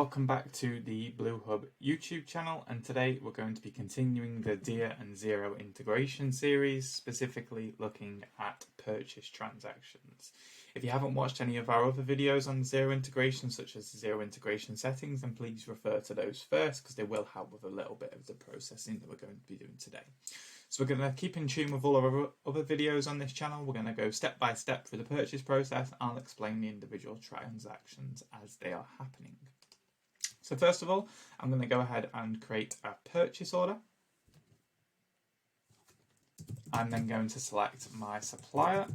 welcome back to the Blue Hub YouTube channel, and today we're going to be continuing the Dia and Xero integration series, specifically looking at purchase transactions. If you haven't watched any of our other videos on Xero integration, such as Xero integration settings, then please refer to those first because they will help with a little bit of the processing that we're going to be doing today. So we're going to keep in tune with all of our other videos on this channel. We're going to go step by step through the purchase process. I'll explain the individual transactions as they are happening. So first of all, I'm going to go ahead and create a purchase order. I'm then going to select my supplier.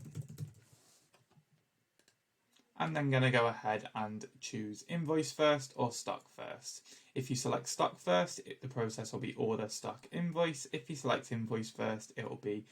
I'm then going to go ahead and choose invoice first or stock first. If you select stock first, the process will be order stock invoice. If you select invoice first, it will be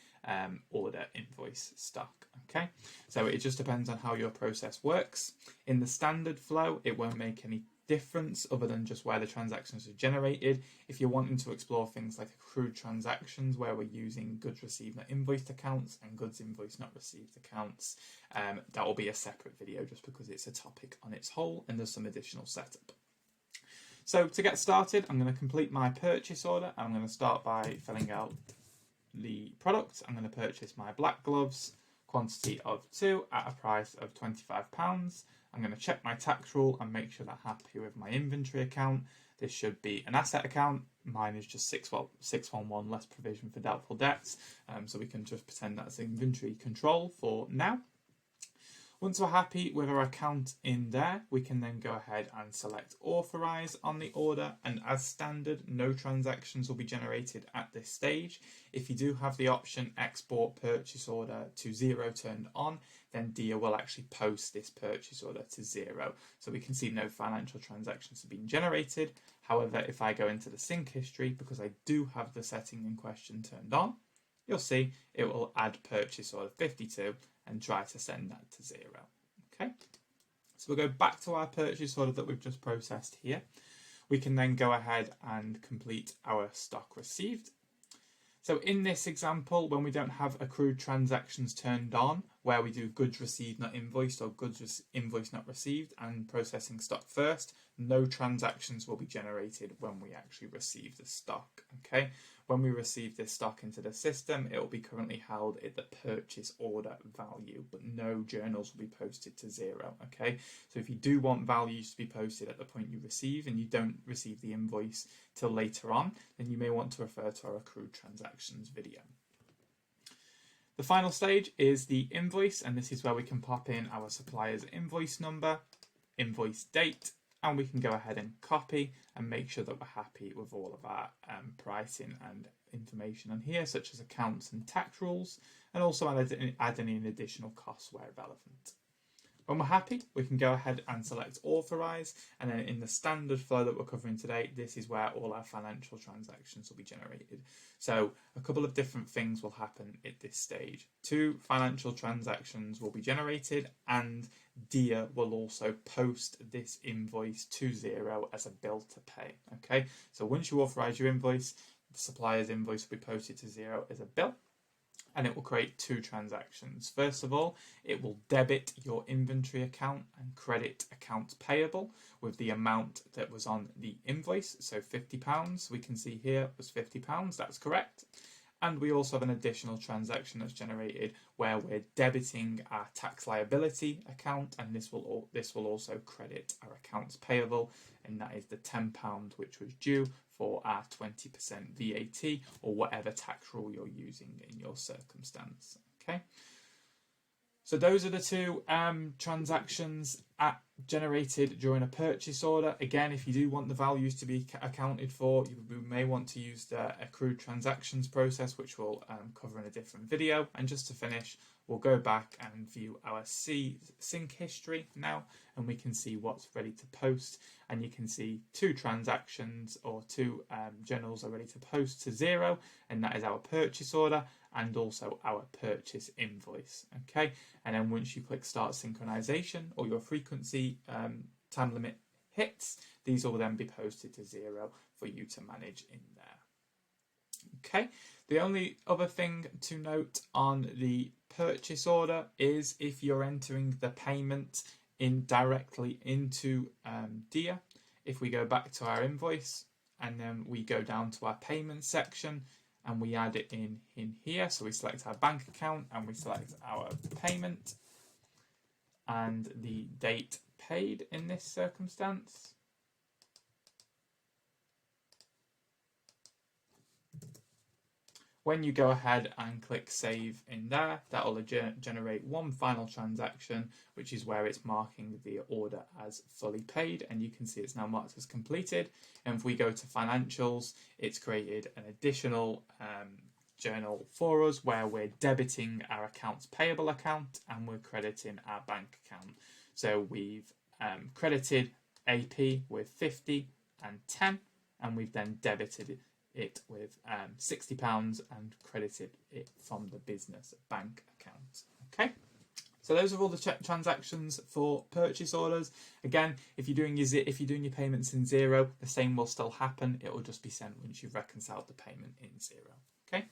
order invoice stock. Okay, so it just depends on how your process works. In the standard flow, it won't make any difference other than just where the transactions are generated. If you're wanting to explore things like accrued transactions where we're using goods received not invoiced accounts and goods invoiced not received accounts, that will be a separate video just because it's a topic on its whole and there's some additional setup. So to get started, I'm going to complete my purchase order. I'm going to start by filling out the product. I'm going to purchase my black gloves, quantity of 2 at a price of £25. I'm going to check my tax rule and make sure that I'm happy with my inventory account. This should be an asset account. Mine is just 611 less provision for doubtful debts. So we can just pretend that's inventory control for now. Once we're happy with our account in there, we can then go ahead and select authorise on the order, and as standard, no transactions will be generated at this stage. If you do have the option export purchase order to Xero turned on, then Dia will actually post this purchase order to Xero. So we can see no financial transactions have been generated. However, if I go into the sync history, because I do have the setting in question turned on, you'll see it will add purchase order 52 and try to send that to Xero. Okay, so we'll go back to our purchase order that we've just processed here. We can then go ahead and complete our stock received. So in this example, when we don't have accrued transactions turned on, where we do goods received not invoiced or goods invoiced not received and processing stock first, no transactions will be generated when we actually receive the stock. Okay, when we receive this stock into the system, it will be currently held at the purchase order value, but no journals will be posted to Xero. Okay, so if you do want values to be posted at the point you receive and you don't receive the invoice till later on, then you may want to refer to our accrued transactions video. The final stage is the invoice, and this is where we can pop in our supplier's invoice number, invoice date, and we can go ahead and copy and make sure that we're happy with all of our pricing and information on here, such as accounts and tax rules, and also add any additional costs where relevant. When we're happy, we can go ahead and select authorise, and then in the standard flow that we're covering today, this is where all our financial transactions will be generated. So a couple of different things will happen at this stage. 2 financial transactions will be generated, and Dia will also post this invoice to Xero as a bill to pay. Okay, so once you authorise your invoice, the supplier's invoice will be posted to Xero as a bill, and it will create 2 transactions. First of all, it will debit your inventory account and credit accounts payable with the amount that was on the invoice. So £50, we can see here was £50, that's correct. And we also have an additional transaction that's generated where we're debiting our tax liability account, and this will also credit our accounts payable, and that is the £10 which was due for our 20% VAT or whatever tax rule you're using in your circumstance. Okay, so those are the 2 transactions generated during a purchase order. Again, if you do want the values to be accounted for, you may want to use the accrued transactions process, which we'll cover in a different video. And just to finish, we'll go back and view our sync history now, and we can see what's ready to post. And you can see 2 transactions or 2 journals are ready to post to Xero, and that is our purchase order and also our purchase invoice. Okay, and then once you click start synchronization or your frequency time limit hits, these will then be posted to Xero for you to manage in there. Okay, the only other thing to note on the purchase order is if you're entering the payment directly into Dia, if we go back to our invoice and then we go down to our payment section and we add it in here, so we select our bank account and we select our payment and the date paid in this circumstance. When you go ahead and click save in there, that will generate one final transaction, which is where it's marking the order as fully paid, and you can see it's now marked as completed. And if we go to financials, it's created an additional journal for us where we're debiting our accounts payable account and we're crediting our bank account. So we've credited AP with 50 and 10, and we've then debited it with £60 and credited it from the business bank account. Okay, so those are all the transactions for purchase orders. Again, if you're doing your payments in Xero, the same will still happen. It will just be sent once you've reconciled the payment in Xero. Okay,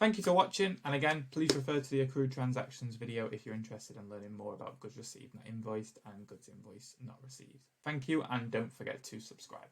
thank you for watching, and again, please refer to the accrued transactions video if you're interested in learning more about goods received not invoiced and goods invoiced not received. Thank you, and don't forget to subscribe.